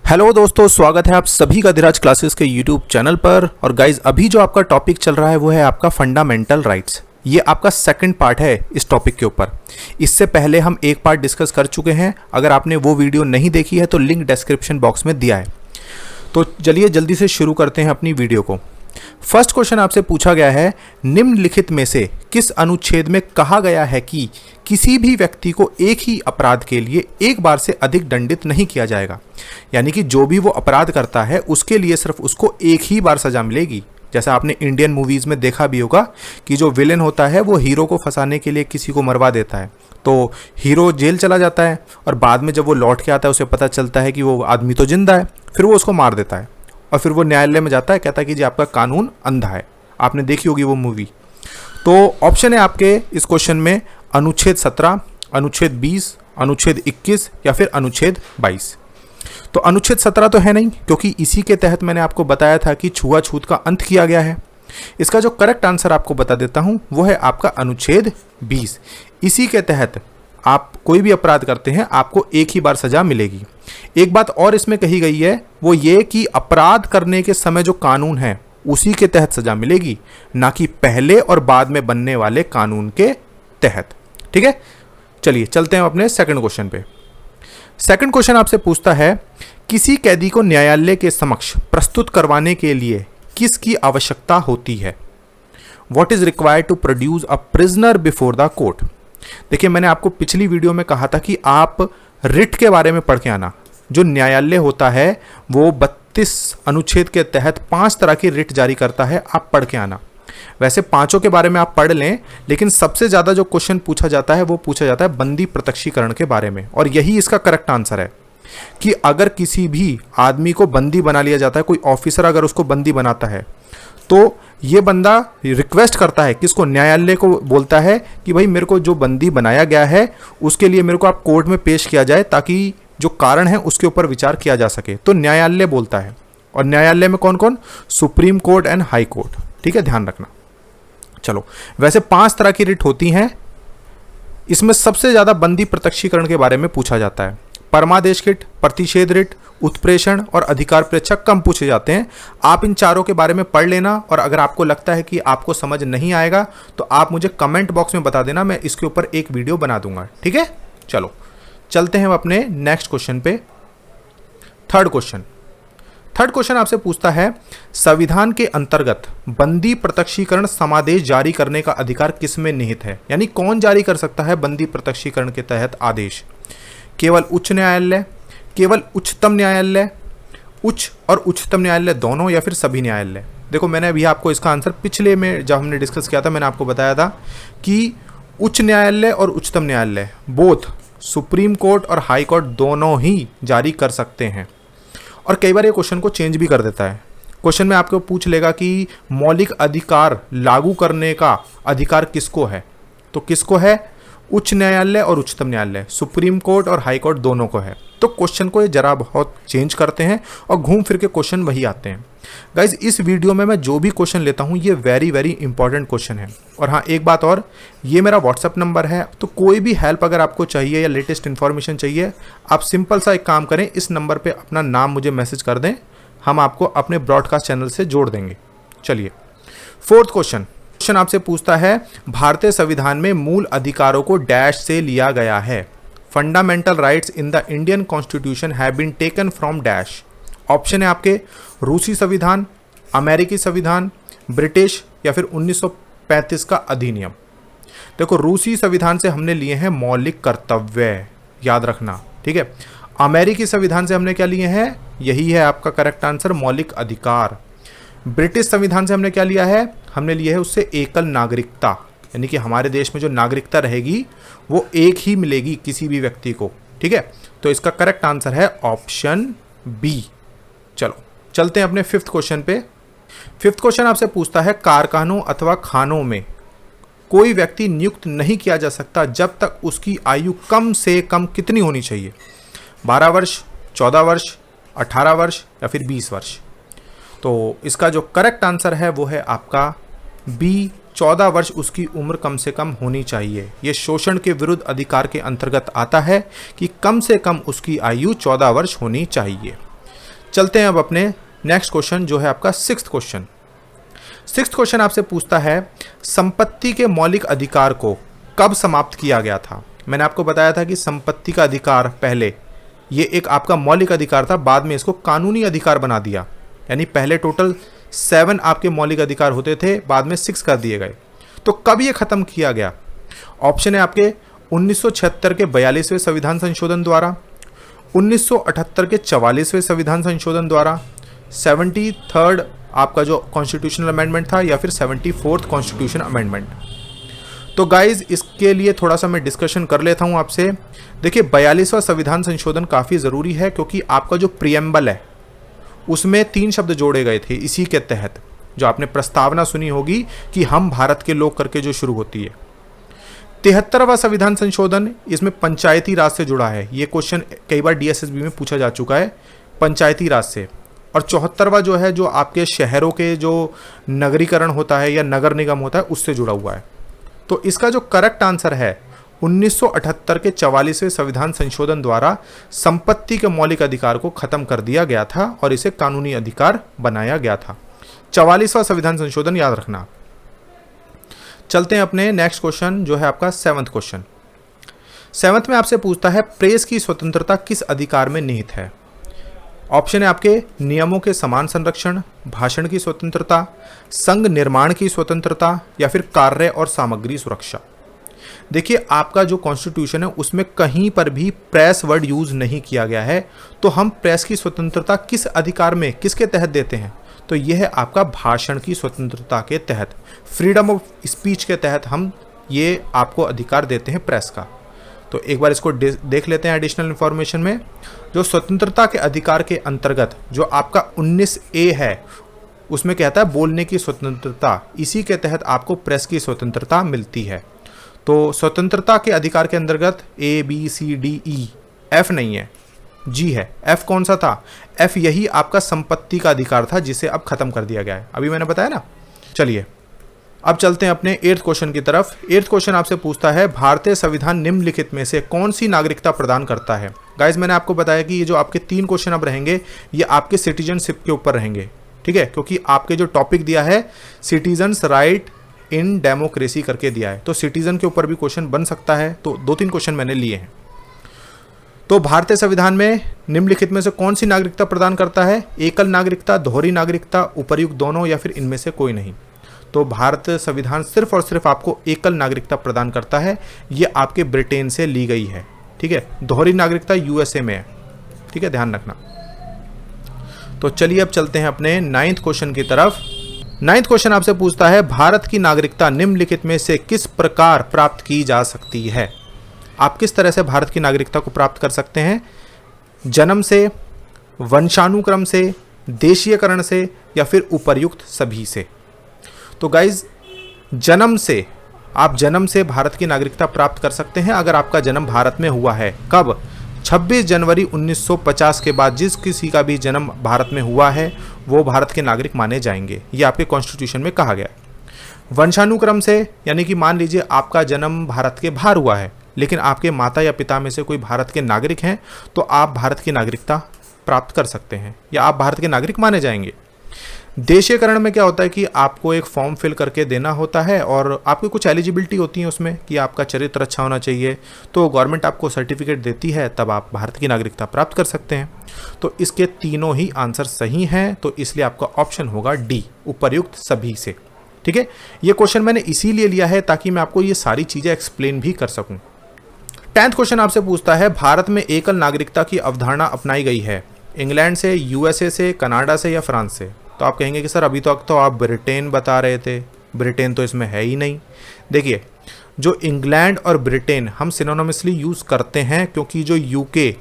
Hello दोस्तों, स्वागत है आप सभी का धीराज क्लासेस के यूट्यूब चैनल पर। और गाइज, अभी जो आपका टॉपिक चल रहा है वो है आपका फंडामेंटल राइट्स। ये आपका सेकंड पार्ट है इस टॉपिक के ऊपर। इससे पहले हम एक पार्ट डिस्कस कर चुके हैं। अगर आपने वो वीडियो नहीं देखी है तो लिंक डिस्क्रिप्शन बॉक्स में दिया है। तो चलिए जल्दी से शुरू करते हैं अपनी वीडियो को। फर्स्ट क्वेश्चन आपसे पूछा गया है, निम्नलिखित में से किस अनुच्छेद में कहा गया है कि किसी भी व्यक्ति को एक ही अपराध के लिए एक बार से अधिक दंडित नहीं किया जाएगा। यानी कि जो भी वो अपराध करता है उसके लिए सिर्फ उसको एक ही बार सजा मिलेगी। जैसा आपने इंडियन मूवीज में देखा भी होगा कि जो विलेन होता है वो हीरो को फंसाने के लिए किसी को मरवा देता है, तो हीरो जेल चला जाता है और बाद में जब वो लौट के आता है उसे पता चलता है कि वो आदमी तो जिंदा है, फिर वो उसको मार देता है और फिर वो न्यायालय में जाता है, कहता है कि जी आपका कानून अंधा है। आपने देखी होगी वो मूवी। तो ऑप्शन है आपके इस क्वेश्चन में अनुच्छेद 17, अनुच्छेद 20, अनुच्छेद 21 या फिर अनुच्छेद 22। तो अनुच्छेद 17 तो है नहीं, क्योंकि इसी के तहत मैंने आपको बताया था कि छुआछूत का अंत किया गया है। इसका जो करेक्ट आंसर आपको बता देता हूं वो है आपका अनुच्छेद 20। इसी के तहत आप कोई भी अपराध करते हैं आपको एक ही बार सजा मिलेगी। एक बात और इसमें कही गई है वो ये कि अपराध करने के समय जो कानून है उसी के तहत सजा मिलेगी, ना कि पहले और बाद में बनने वाले कानून के तहत। ठीक है, चलिए चलते हैं अपने सेकंड क्वेश्चन पे। सेकंड क्वेश्चन आपसे पूछता है, किसी कैदी को न्यायालय के समक्ष प्रस्तुत करवाने के लिए किसकी आवश्यकता होती है? What is required to produce a prisoner before the court? देखिए, मैंने आपको पिछली वीडियो में कहा था कि आप रिट के बारे में पढ़ के आना। जो न्यायालय होता है वो 32 अनुच्छेद के तहत 5 तरह की रिट जारी करता है, आप पढ़ के आना। वैसे पांचों के बारे में आप पढ़ लें, लेकिन सबसे ज्यादा जो क्वेश्चन पूछा जाता है वो पूछा जाता है बंदी प्रत्यक्षीकरण के बारे में, और यही इसका करेक्ट आंसर है कि अगर किसी भी आदमी को बंदी बना लिया जाता है, कोई ऑफिसर अगर उसको बंदी बनाता है तो ये बंदा रिक्वेस्ट करता है, किसको? न्यायालय को बोलता है कि भाई मेरे को जो बंदी बनाया गया है उसके लिए मेरे को आप कोर्ट में पेश किया जाए ताकि जो कारण है उसके ऊपर विचार किया जा सके। तो न्यायालय बोलता है, और न्यायालय में कौन कौन? Supreme court and high court. ठीक है, ध्यान रखना। चलो, वैसे 5 तरह की रिट होती हैं। इसमें सबसे ज्यादा बंदी प्रत्यक्षीकरण के बारे में पूछा जाता है। परमादेश रिट, प्रतिषेध रिट, उत्प्रेषण और अधिकार परीक्षा कम पूछे जाते हैं। आप इन चारों के बारे में पढ़ लेना, और अगर आपको लगता है कि आपको समझ नहीं आएगा तो आप मुझे कमेंट बॉक्स में बता देना, मैं इसके ऊपर एक वीडियो बना दूंगा। ठीक है, चलो चलते हैं अपने नेक्स्ट क्वेश्चन पे। थर्ड क्वेश्चन आपसे पूछता है, संविधान के अंतर्गत बंदी प्रत्यक्षीकरण समादेश जारी करने का अधिकार किसमें निहित है? यानी कौन जारी कर सकता है बंदी प्रत्यक्षीकरण के तहत आदेश? केवल उच्च न्यायालय, केवल उच्चतम न्यायालय, उच्च और उच्चतम न्यायालय दोनों, या फिर सभी न्यायालय? देखो, मैंने अभी आपको इसका आंसर पिछले में जब हमने डिस्कस किया था मैंने आपको बताया था कि उच्च न्यायालय और उच्चतम न्यायालय बोथ सुप्रीम कोर्ट और हाई कोर्ट दोनों ही जारी कर सकते हैं। और कई बार ये क्वेश्चन को चेंज भी कर देता है। क्वेश्चन में आपको पूछ लेगा कि मौलिक अधिकार लागू करने का अधिकार किसको है? तो किसको है? उच्च न्यायालय और उच्चतम न्यायालय, सुप्रीम कोर्ट और हाई कोर्ट दोनों को है। तो क्वेश्चन को ये जरा बहुत चेंज करते हैं और घूम फिर के क्वेश्चन वही आते हैं। गाइज, इस वीडियो में मैं जो भी क्वेश्चन लेता हूँ ये वेरी वेरी इंपॉर्टेंट क्वेश्चन है। और हाँ, एक बात और, ये मेरा व्हाट्सअप नंबर है, तो कोई भी हेल्प अगर आपको चाहिए या लेटेस्ट इन्फॉर्मेशन चाहिए, आप सिंपल सा एक काम करें, इस नंबर पर अपना नाम मुझे मैसेज कर दें, हम आपको अपने ब्रॉडकास्ट चैनल से जोड़ देंगे। चलिए, फोर्थ क्वेश्चन आपसे पूछता है, भारतीय संविधान में मूल अधिकारों को डैश से लिया गया है। Fundamental rights in the Indian constitution have been taken from dash. Option है आपके रूसी संविधान, अमेरिकी संविधान, ब्रिटिश या फिर 1935 का अधिनियम। देखो, रूसी संविधान से हमने लिए हैं मौलिक कर्तव्य, याद रखना। ठीक है, अमेरिकी संविधान से हमने क्या लिए हैं? यही है आपका करेक्ट आंसर, मौलिक अधिकार। ब्रिटिश संविधान से हमने क्या लिया है? हमने लिया है उससे एकल नागरिकता, यानी कि हमारे देश में जो नागरिकता रहेगी वो एक ही मिलेगी किसी भी व्यक्ति को। ठीक है, तो इसका करेक्ट आंसर है ऑप्शन बी। चलो चलते हैं अपने फिफ्थ क्वेश्चन पे। फिफ्थ क्वेश्चन आपसे पूछता है, कारखानों अथवा खानों में कोई व्यक्ति नियुक्त नहीं किया जा सकता जब तक उसकी आयु कम से कम कितनी होनी चाहिए? 12 वर्ष, 14 वर्ष, 18 वर्ष या फिर 20 वर्ष? तो इसका जो करेक्ट आंसर है वो है आपका बी, 14 वर्ष उसकी उम्र कम से कम होनी चाहिए। ये शोषण के विरुद्ध अधिकार के अंतर्गत आता है कि कम से कम उसकी आयु 14 वर्ष होनी चाहिए। चलते हैं अब अपने नेक्स्ट क्वेश्चन जो है आपका सिक्स्थ क्वेश्चन। सिक्स्थ क्वेश्चन आपसे पूछता है संपत्ति के मौलिक अधिकार को कब समाप्त किया गया था। मैंने आपको बताया था कि संपत्ति का अधिकार पहले ये एक आपका मौलिक अधिकार था, बाद में इसको कानूनी अधिकार बना दिया। यानी पहले टोटल 7 आपके मौलिक अधिकार होते थे, बाद में 6 कर दिए गए। तो कब ये खत्म किया गया? ऑप्शन है आपके 1976 के 42वें संविधान संशोधन द्वारा, 1978 के 44वें संविधान संशोधन द्वारा, 73rd आपका जो कॉन्स्टिट्यूशनल अमेंडमेंट था, या फिर 74th कॉन्स्टिट्यूशन अमेंडमेंट। तो गाइज इसके लिए थोड़ा सा मैं डिस्कशन कर लेता हूं आपसे। देखिए 42वां संविधान संशोधन काफ़ी ज़रूरी है, क्योंकि आपका जो प्रियम्बल है उसमें 3 शब्द जोड़े गए थे इसी के तहत। जो आपने प्रस्तावना सुनी होगी कि हम भारत के लोग करके जो शुरू होती है। 73वां संविधान संशोधन, इसमें पंचायती राज से जुड़ा है। ये क्वेश्चन कई बार DSSB में पूछा जा चुका है, पंचायती राज से। और 74वां जो है, जो आपके शहरों के जो नगरीकरण होता है या नगर निगम होता है, उससे जुड़ा हुआ है। तो इसका जो करेक्ट आंसर है 1978 के 44वें संविधान संशोधन द्वारा संपत्ति के मौलिक अधिकार को खत्म कर दिया गया था और इसे कानूनी अधिकार बनाया गया था। 44वां संविधान संशोधन याद रखना। चलते हैं अपने नेक्स्ट क्वेश्चन जो है आपका 7th क्वेश्चन। 7th में आपसे पूछता है प्रेस की स्वतंत्रता किस अधिकार में निहित है। ऑप्शन है आपके नियमों के समान संरक्षण, भाषण की स्वतंत्रता, संघ निर्माण की स्वतंत्रता, या फिर कार्य और सामग्री सुरक्षा। देखिए आपका जो कॉन्स्टिट्यूशन है उसमें कहीं पर भी प्रेस वर्ड यूज नहीं किया गया है। तो हम प्रेस की स्वतंत्रता किस अधिकार में, किसके तहत देते हैं? तो यह है आपका भाषण की स्वतंत्रता के तहत, फ्रीडम ऑफ स्पीच के तहत हम ये आपको अधिकार देते हैं प्रेस का। तो एक बार इसको देख लेते हैं एडिशनल इन्फॉर्मेशन में। जो स्वतंत्रता के अधिकार के अंतर्गत जो आपका 19A है, उसमें कहता है बोलने की स्वतंत्रता, इसी के तहत आपको प्रेस की स्वतंत्रता मिलती है। तो स्वतंत्रता के अधिकार के अंतर्गत A, B, C, D, E, F नहीं है, G है। F कौन सा था? F यही आपका संपत्ति का अधिकार था, जिसे अब खत्म कर दिया गया है। अभी मैंने बताया ना। चलिए अब चलते हैं अपने 8th क्वेश्चन की तरफ। 8th क्वेश्चन आपसे पूछता है भारतीय संविधान निम्नलिखित में से कौन सी नागरिकता प्रदान करता है। गाइज मैंने आपको बताया कि ये जो आपके 3 क्वेश्चन अब रहेंगे ये आपके सिटीजनशिप के ऊपर रहेंगे, ठीक है, क्योंकि आपके जो टॉपिक दिया है सिटीजन्स राइट इन डेमोक्रेसी करके दिया है, तो सिटीजन के ऊपर भी क्वेश्चन बन सकता है। तो 2-3 क्वेश्चन मैंने लिए हैं। तो भारतीय संविधान में निम्नलिखित में से कौन सी नागरिकता प्रदान करता है? एकल नागरिकता, दोहरी नागरिकता, उपर्युक्त दोनों, या फिर इनमें से कोई नहीं। तो भारतीय संविधान सिर्फ और सिर्फ आपको एकल नागरिकता प्रदान करता है। ये आपके ब्रिटेन से ली गई है, ठीक है। दोहरी नागरिकता USA में है, ठीक है, ध्यान रखना। तो चलिए अब चलते हैं अपने 9th क्वेश्चन की तरफ। 9th क्वेश्चन आपसे पूछता है भारत की नागरिकता निम्नलिखित में से किस प्रकार प्राप्त की जा सकती है। आप किस तरह से भारत की नागरिकता को प्राप्त कर सकते हैं? जन्म से, वंशानुक्रम से, देशीयकरण से, या फिर उपर्युक्त सभी से। तो गाइज जन्म से, आप जन्म से भारत की नागरिकता प्राप्त कर सकते हैं अगर आपका जन्म भारत में हुआ है। कब? 26 जनवरी 1950 के बाद जिस किसी का भी जन्म भारत में हुआ है वो भारत के नागरिक माने जाएंगे। ये आपके कॉन्स्टिट्यूशन में कहा गया है। वंशानुक्रम से, यानी कि मान लीजिए आपका जन्म भारत के बाहर हुआ है लेकिन आपके माता या पिता में से कोई भारत के नागरिक हैं, तो आप भारत की नागरिकता प्राप्त कर सकते हैं या आप भारत के नागरिक माने जाएंगे। देशीयकरण में क्या होता है कि आपको एक फॉर्म फिल करके देना होता है और आपकी कुछ एलिजिबिलिटी होती है उसमें कि आपका चरित्र अच्छा होना चाहिए, तो गवर्नमेंट आपको सर्टिफिकेट देती है, तब आप भारत की नागरिकता प्राप्त कर सकते हैं। तो इसके तीनों ही आंसर सही हैं, तो इसलिए आपका ऑप्शन होगा D, उपर्युक्त सभी से। ठीक है, ये क्वेश्चन मैंने इसीलिए लिया है ताकि मैं आपको ये सारी चीज़ें एक्सप्लेन भी कर सकूँ। 10th क्वेश्चन आपसे पूछता है भारत में एकल नागरिकता की अवधारणा अपनाई गई है इंग्लैंड से, USA से, कनाडा से या फ्रांस से। तो आप कहेंगे कि सर अभी तक तो आप ब्रिटेन बता रहे थे, ब्रिटेन तो इसमें है ही नहीं। देखिए, जो इंग्लैंड और ब्रिटेन हम सिनोनिमसली यूज़ करते हैं क्योंकि जो UK,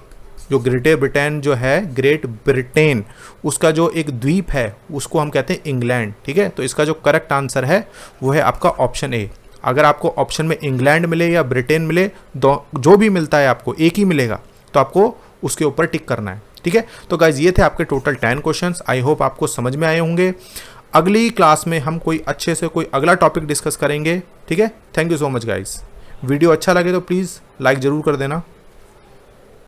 जो ग्रेटर ब्रिटेन जो है, ग्रेट ब्रिटेन, उसका जो एक द्वीप है उसको हम कहते हैं इंग्लैंड। ठीक है, तो इसका जो करेक्ट आंसर है वो है आपका ऑप्शन A। अगर आपको ऑप्शन में इंग्लैंड मिले या ब्रिटेन मिले, जो भी मिलता है आपको एक ही मिलेगा, तो आपको उसके ऊपर टिक करना है। ठीक है, तो गाइज ये थे आपके टोटल 10 क्वेश्चंस। आई होप आपको समझ में आए होंगे। अगली क्लास में हम कोई अच्छे से कोई अगला टॉपिक डिस्कस करेंगे। ठीक है, thank you so much guys. Video अच्छा लगे तो प्लीज़ लाइक ज़रूर कर देना।